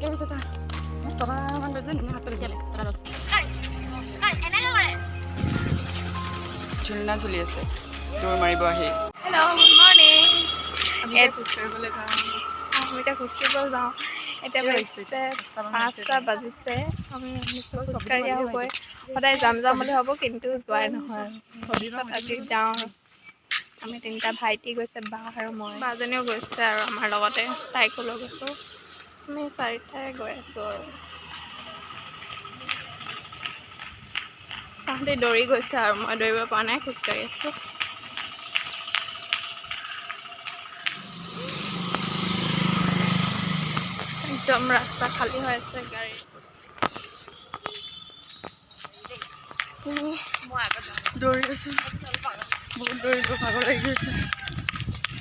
¿Qué es esa? ঝুলনা ঝুলি আছে দৌৰ মাৰিব আহি হেল্ল' গুড মৰ্ণিং আমি খোজকাঢ়িবলৈ যাওঁ আমি এতিয়া খোজকাঢ়িব যাওঁ এতিয়া বাজিছে 5টা বাজিছে আমি খোজকাঢ়ি আহোঁগৈ সদায় যাম বুলি ভাবোঁ কিন্তু যোৱাই নহয় তাৰপিছত আজি যাওঁ আমি 3টা ভাইটি গৈছে বা আৰু মই বাজনীও গৈছে আৰু আমাৰ লগতে তাইকো লৈ গৈছোঁ আমি 4টাই গৈ আছোঁ আৰু তাহাঁতি দৌৰি গৈছে আৰু মই দৌৰিব পৰা নাই খোজকাঢ়ি আছোঁ একদম ৰাস্তা খালী হৈ আছে গাড়ী দৌৰি আছোঁ বহুত দৌৰিলোঁ ভাগৰ লাগি গৈছে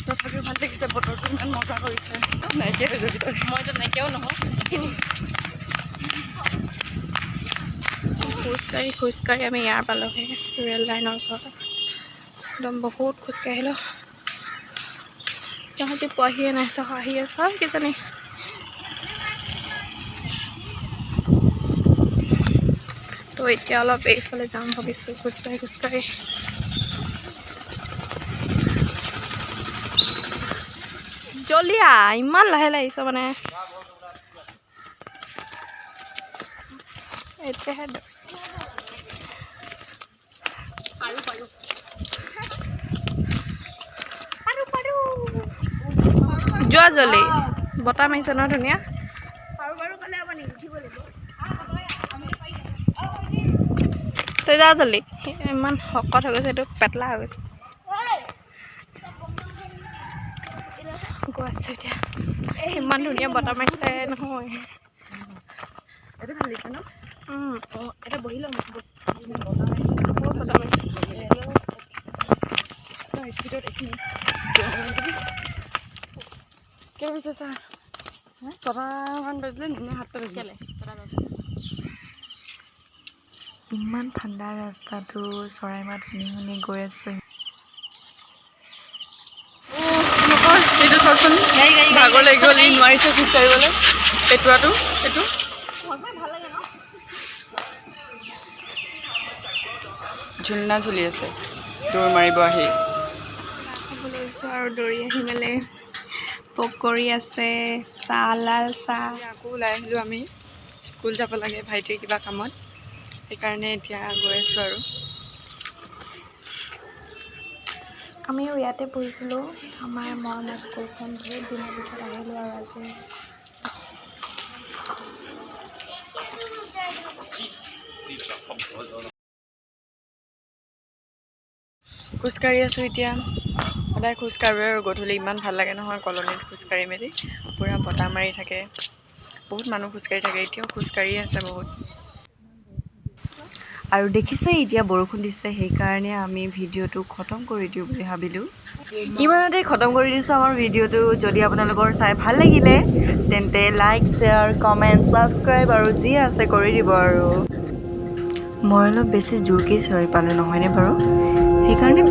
তথাপিও ভাল লাগিছে বতৰটো ইমান মজা কৰিছে নাইকিয়া হৈ যাব মইতো নাইকিয়াও নহওঁ খোজকাঢ়ি আমি ইয়াৰ পালোহি ৰেল লাইনৰ ওচৰত একদম বহুত খোজকাঢ়িলোঁ তাহাঁতি পোৱাহিয়ে নাই চাহ আহি আছে আৰু কিজানি তো এতিয়া অলপ এইফালে যাম ভাবিছোঁ খোজকাঢ়ি জলদি ইমান লাহে আহিছে মানে এতিয়াহে যোৱা জলদি বতাহ মাৰিছে ন ধুনীয়া তই যা জলদি ইমান শকত হৈ গৈছে এইটো পেটলা হৈ গৈছে গৈ আছোঁ এতিয়া ইমান ধুনীয়া বতাহ মাৰিছে নহয় এইটো ভাল লাগিছে ন এটা বহি ল'ম বতাহ মাৰিছে স্পীডত এইখিনি কেই পিছে চা 6টামান বাজিলে নে 7টা বাজিলে ইমান ঠাণ্ডা ৰাস্তাটো চৰাই মাত শুনি গৈ আছোঁ এইটো চাচোন ভাগৰ লাগি গ'ল নোৱাৰিছে খোজকাঢ়িবলৈ পেটুৱাটো এইটো ঝুলনা ঝুলি আছে দৌৰ মাৰিব আহি লৈছোঁ আৰু দৌৰি আহি মেলি পকৰি আছে চাহ লাল চাহ আকৌ ওলাই আহিলোঁ আমি স্কুল যাব লাগে ভাইটিৰ কিবা কামত সেইকাৰণে এতিয়া গৈ আছোঁ আৰু আমিও ইয়াতে পঢ়িছিলোঁ আমাৰ মৰমৰ স্কুলখন বহুত দিনৰ পিছত আহিলোঁ আৰু আজি খোজকাঢ়ি আছোঁ এতিয়া সদায় খোজকাঢ়োঁ আৰু গধূলি ইমান ভাল লাগে নহয় কলনীত খোজকাঢ়ি মেলি পূৰা বতাহ মাৰি থাকে বহুত মানুহ খোজকাঢ়ি থাকে এতিয়াও খোজকাঢ়ি আছে বহুত আৰু দেখিছে এতিয়া বৰষুণ দিছে সেইকাৰণে আমি ভিডিঅ'টো খতম কৰি দিওঁ বুলি ভাবিলোঁ ইমানতে খতম কৰি দিছোঁ আমাৰ ভিডিঅ'টো যদি আপোনালোকৰ চাই ভাল লাগিলে তেন্তে লাইক শ্বেয়াৰ কমেণ্ট ছাবস্ক্ৰাইব আৰু যি আছে কৰি দিব আৰু মই অলপ বেছি জোৰকৈ চিঞৰি পালোঁ নহয়নে বাৰু সেইকাৰণে